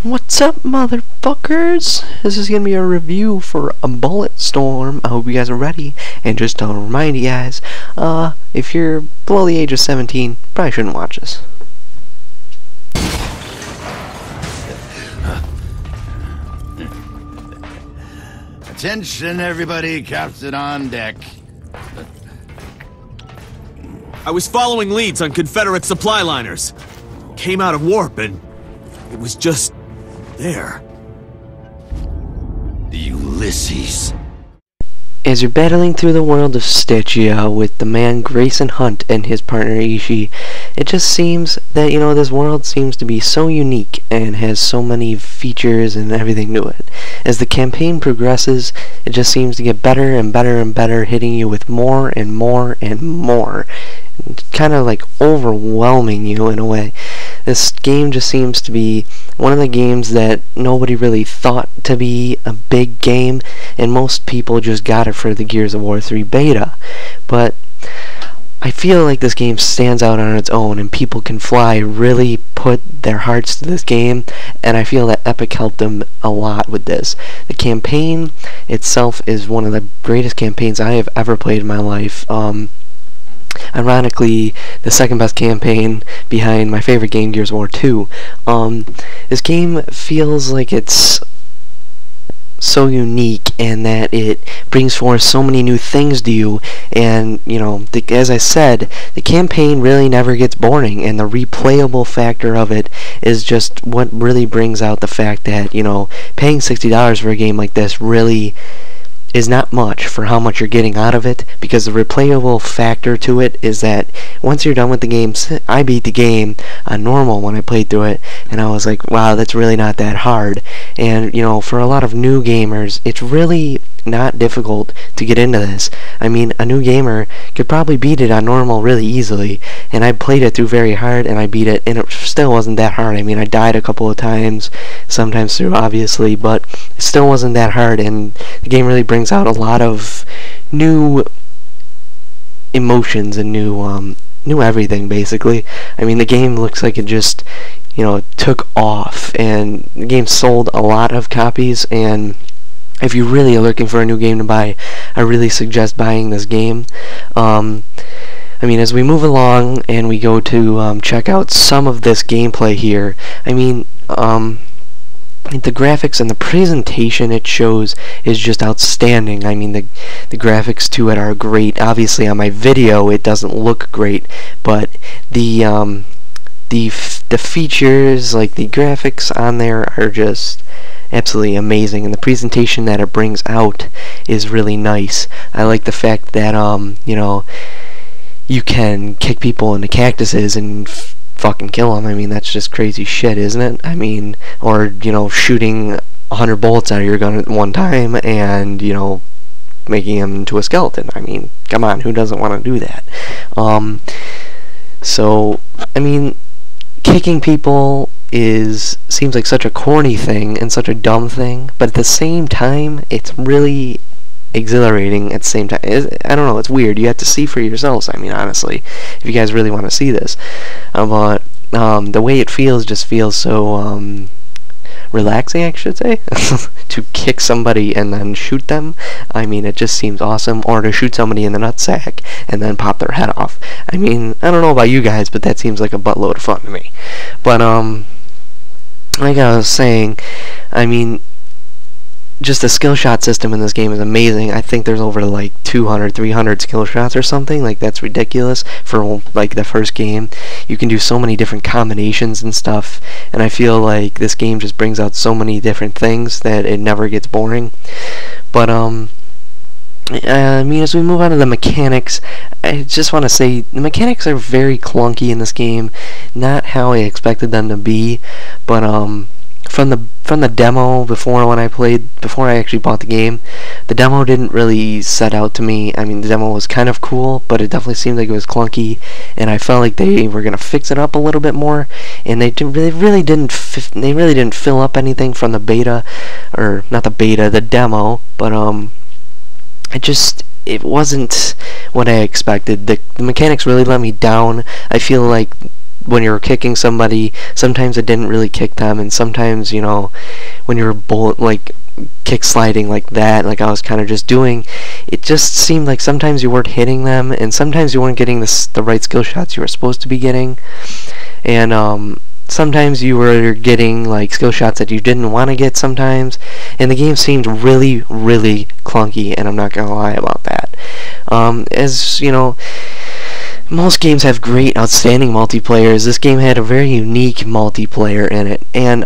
What's up, motherfuckers? This is gonna be a review for a BulletStorm. I hope you guys are ready. And just to remind you guys, if you're below the age of 17, probably shouldn't watch this. Attention, everybody, captain on deck. I was following leads on Confederate supply liners. Came out of warp and it was just there. Ulysses. As you're battling through the world of Stygia with the man Grayson Hunt and his partner Ishii, it just seems that, this world seems to be so unique and has so many features and everything to it. As the campaign progresses, it just seems to get better and better and better, hitting you with more and more and more. Kind of like overwhelming you in a way. This game just seems to be one of the games that nobody really thought to be a big game, and most people just got it for the Gears of War 3 beta. But I feel like this game stands out on its own, and People Can Fly really put their hearts to this game, and I feel that Epic helped them a lot with this. The campaign itself is one of the greatest campaigns I have ever played in my life. Ironically, the second best campaign behind my favorite game, Gears of War 2. This game feels like it's so unique, and that it brings forth so many new things to you, and as I said, the campaign really never gets boring, and the replayable factor of it is just what really brings out the fact that paying $60 for a game like this really is not much for how much you're getting out of it, because the replayable factor to it is that once you're done with the game, I beat the game on normal when I played through it, and I was like, wow, that's really not that hard. And for a lot of new gamers, it's really not difficult to get into this. I mean, a new gamer could probably beat it on normal really easily, and I played it through very hard and I beat it, and it still wasn't that hard. I mean, I died a couple of times, sometimes through obviously, but it still wasn't that hard, and the game really brings out a lot of new emotions and new everything, basically. I mean, the game looks like it just took off, and the game sold a lot of copies, and if you really are looking for a new game to buy, I really suggest buying this game. I mean, as we move along and we go to check out some of this gameplay here, I mean, the graphics and the presentation it shows is just outstanding. I mean, the graphics to it are great. Obviously, on my video, it doesn't look great, but the features, like the graphics on there, are just absolutely amazing, and the presentation that it brings out is really nice. I like the fact that you can kick people into cactuses and fucking kill them. I mean, that's just crazy shit, isn't it? I mean, or shooting 100 bullets out of your gun at one time and making him into a skeleton. I mean, come on, who doesn't want to do that? So I mean, kicking people seems like such a corny thing and such a dumb thing, but at the same time, it's really exhilarating at the same time. I don't know, it's weird. You have to see for yourselves, I mean, honestly, if you guys really want to see this. But the way it feels just feels so relaxing, I should say, to kick somebody and then shoot them. I mean, it just seems awesome. Or to shoot somebody in the nutsack and then pop their head off. I mean, I don't know about you guys, but that seems like a buttload of fun to me. But like I was saying, I mean, just the skill shot system in this game is amazing. I think there's over like 200, 300 skill shots or something. Like, that's ridiculous for like the first game. You can do so many different combinations and stuff, and I feel like this game just brings out so many different things that it never gets boring. But I mean, as we move on to the mechanics, I just want to say the mechanics are very clunky in this game. Not how I expected them to be, but from the demo before I actually bought the game, the demo didn't really set out to me. I mean, the demo was kind of cool, but it definitely seemed like it was clunky, and I felt like they were gonna fix it up a little bit more, and they really didn't fill up anything from the beta, or not the beta, the demo. But it wasn't what I expected. The mechanics really let me down. I feel like when you were kicking somebody, sometimes it didn't really kick them, and sometimes, you know, when you were kick sliding like that, like I was kind of just doing, it just seemed like sometimes you weren't hitting them, and sometimes you weren't getting the right skill shots you were supposed to be getting, and sometimes you were getting like skill shots that you didn't want to get sometimes, and the game seemed really, really clunky, and I'm not gonna lie about that. As you know, most games have great, outstanding multiplayers. This game had a very unique multiplayer in it, and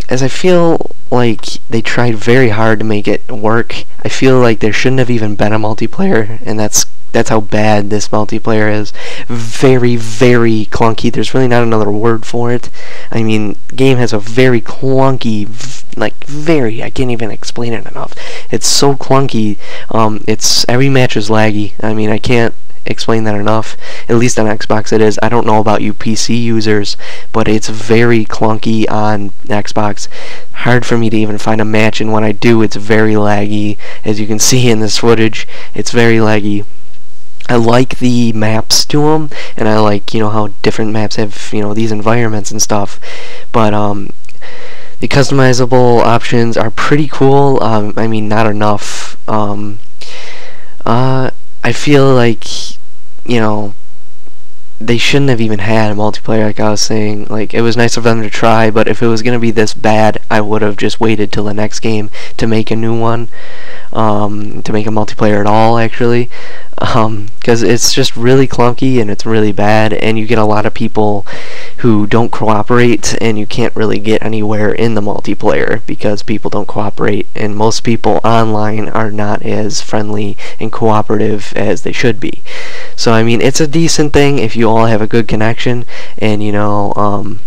as I feel like they tried very hard to make it work, I feel like there shouldn't have even been a multiplayer, and that's how bad this multiplayer is. Very, very clunky. There's really not another word for it. I mean, game has a very clunky, I can't even explain it enough. It's so clunky. Every match is laggy. I mean, I can't explain that enough. At least on Xbox it is. I don't know about you PC users, but it's very clunky on Xbox. Hard for me to even find a match, and when I do, it's very laggy. As you can see in this footage, it's very laggy. I like the maps to them, and I like, you know, how different maps have, you know, these environments and stuff, but the customizable options are pretty cool. I mean, not enough. I feel like, you know, they shouldn't have even had a multiplayer, like I was saying. Like, it was nice of them to try, but if it was going to be this bad, I would have just waited till the next game to make a new one, to make a multiplayer at all, actually, because it's just really clunky, and it's really bad, and you get a lot of people who don't cooperate, and you can't really get anywhere in the multiplayer because people don't cooperate, and most people online are not as friendly and cooperative as they should be. So I mean, it's a decent thing if you all have a good connection, and you know,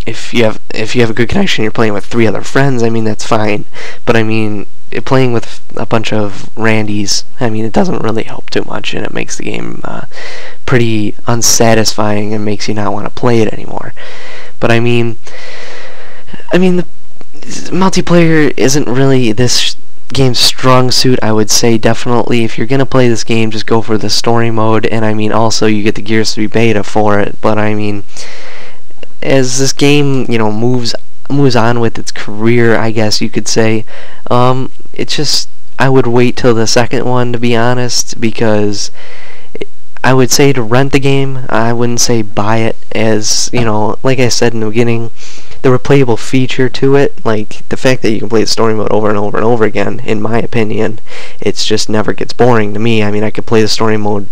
if you have a good connection, you're playing with 3 other friends, I mean, that's fine. But I mean, playing with a bunch of randies, I mean, it doesn't really help too much, and it makes the game pretty unsatisfying and makes you not want to play it anymore. But I mean, the multiplayer isn't really this game's strong suit. I would say definitely if you're gonna play this game, just go for the story mode, and I mean, also you get the Gears 3 beta for it. But I mean, as this game, you know, moves on with its career, I guess you could say, it's just, I would wait till the second one, to be honest, because I would say to rent the game. I wouldn't say buy it, as, you know, like I said in the beginning, the replayable feature to it, like the fact that you can play the story mode over and over and over again, in my opinion, it's just never gets boring to me. I mean, I could play the story mode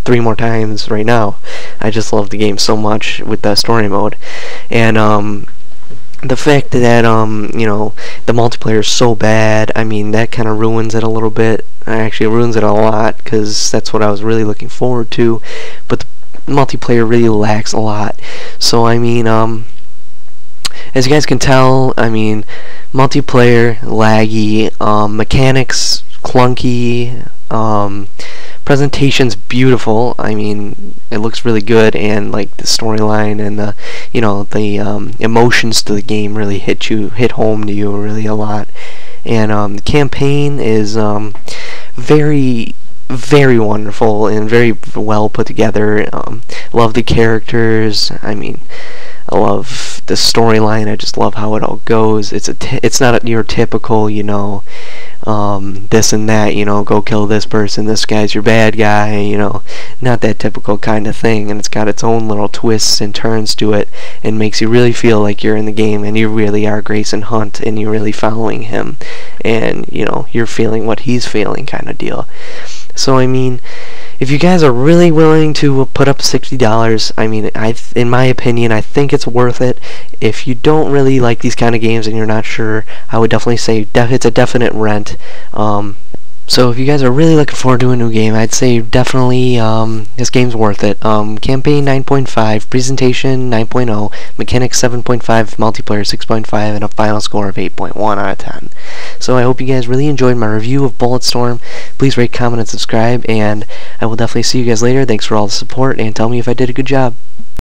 3 more times right now. I just love the game so much with the story mode, and the fact that you know, the multiplayer is so bad, I mean, that kind of ruins it a little bit. Actually, it ruins it a lot, because that's what I was really looking forward to, but the multiplayer really lacks a lot. So I mean, as you guys can tell, I mean, multiplayer laggy, mechanics clunky, presentation's beautiful. I mean, it looks really good, and like the storyline and the, you know, the emotions to the game really hit home to you really a lot. And the campaign is very, very wonderful and very well put together. Love the characters. I mean, I love the storyline. I just love how it all goes. It's not your typical, you know, this and that, you know, go kill this person, this guy's your bad guy, you know, not that typical kind of thing. And it's got its own little twists and turns to it, and makes you really feel like you're in the game, and you really are Grayson Hunt, and you're really following him, and you know, you're feeling what he's feeling, kind of deal. So I mean, if you guys are really willing to put up $60, I mean, in my opinion, I think it's worth it. If you don't really like these kind of games and you're not sure, I would definitely say it's a definite rent. So if you guys are really looking forward to a new game, I'd say definitely this game's worth it. Campaign 9.5, presentation 9.0, mechanics 7.5, multiplayer 6.5, and a final score of 8.1 out of 10. So I hope you guys really enjoyed my review of BulletStorm. Please rate, comment, and subscribe, and I will definitely see you guys later. Thanks for all the support, and tell me if I did a good job.